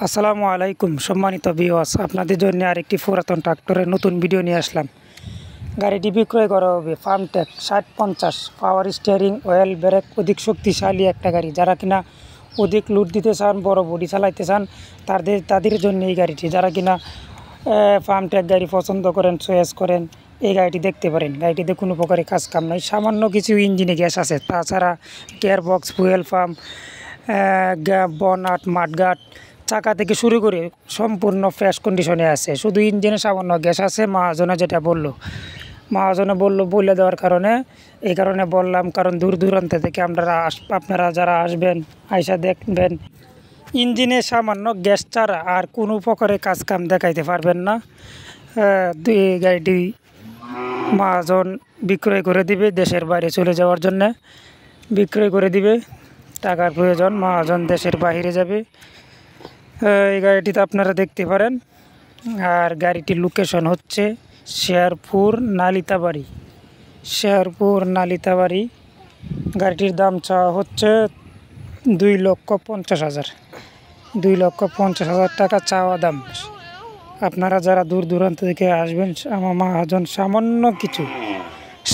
আসসালামু আলাইকুম সম্মানিত ভিউয়ার্স, আপনাদের জন্য আরেকটি পুরাতন ট্রাক্টরের নতুন ভিডিও নিয়ে আসলাম। গাড়িটি বিক্রয় করা হবে ফার্মটেক 6050 পাওয়ার স্টিয়ারিং অয়েল ব্রেক অধিক শক্তিশালী একটা গাড়ি। যারা কিনা অধিক লুট দিতে চান, বড় বডি চালাইতে চান, তাদের জন্য এই গাড়িটি। যারা কিনা ফার্মটেক গাড়ি পছন্দ করেন, চয়েস করেন, এই গাড়িটি দেখতে পারেন। গাড়িটিতে কোনো প্রকারের কাজ কাম নাই, সামান্য কিছু ইঞ্জিনে গ্যাস আছে। তাছাড়া গিয়ারবক্স, ফুয়েল পাম্প, বনাট, মাঠগাট, চাকা থেকে শুরু করে সম্পূর্ণ ফ্রেশ কন্ডিশনে আছে। শুধু ইঞ্জিনে সামান্য গ্যাস আছে। মহাজনে যেটা বলে দেওয়ার কারণে এই কারণে বললাম, কারণ দূর দূরান্ত থেকে আপনারা যারা আসবেন, আইসা দেখবেন ইঞ্জিনে সামান্য গ্যাস ছাড়া আর কোনো প্রকারের কাজ কাম দেখাইতে পারবেন না। এই গাড়িটি মহাজন বিক্রয় করে দিবে, দেশের বাইরে চলে যাওয়ার জন্যে বিক্রয় করে দিবে। টাকার প্রয়োজন, মহাজন দেশের বাইরে যাবে। এই গাড়িটিতে আপনারা দেখতে পারেন। আর গাড়িটির লোকেশন হচ্ছে শেরপুর নালিতাবাড়ি। গাড়িটির দাম চাওয়া হচ্ছে 2,50,000 2,50,000 টাকা চাওয়া দাম। আপনারা যারা দূর দূরান্ত থেকে আসবেন, আমার মহাজন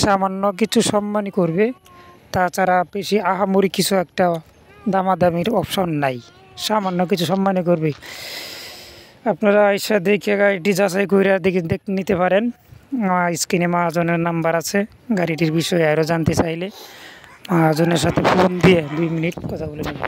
সামান্য কিছু সম্মানী করবে। তাছাড়া বেশি আহামরি কিছু একটা দামাদামির অপশন নাই, সামান্য কিছু সম্মানী করবে। আপনারা এসে দেখে গাড়িটি যাচাই করে নিতে পারেন। স্ক্রিনে মহাজনের নাম্বার আছে। গাড়িটির বিষয়ে আরও জানতে চাইলে মহাজনের সাথে ফোন দিয়ে 2 মিনিট কথা বলে নেবেন।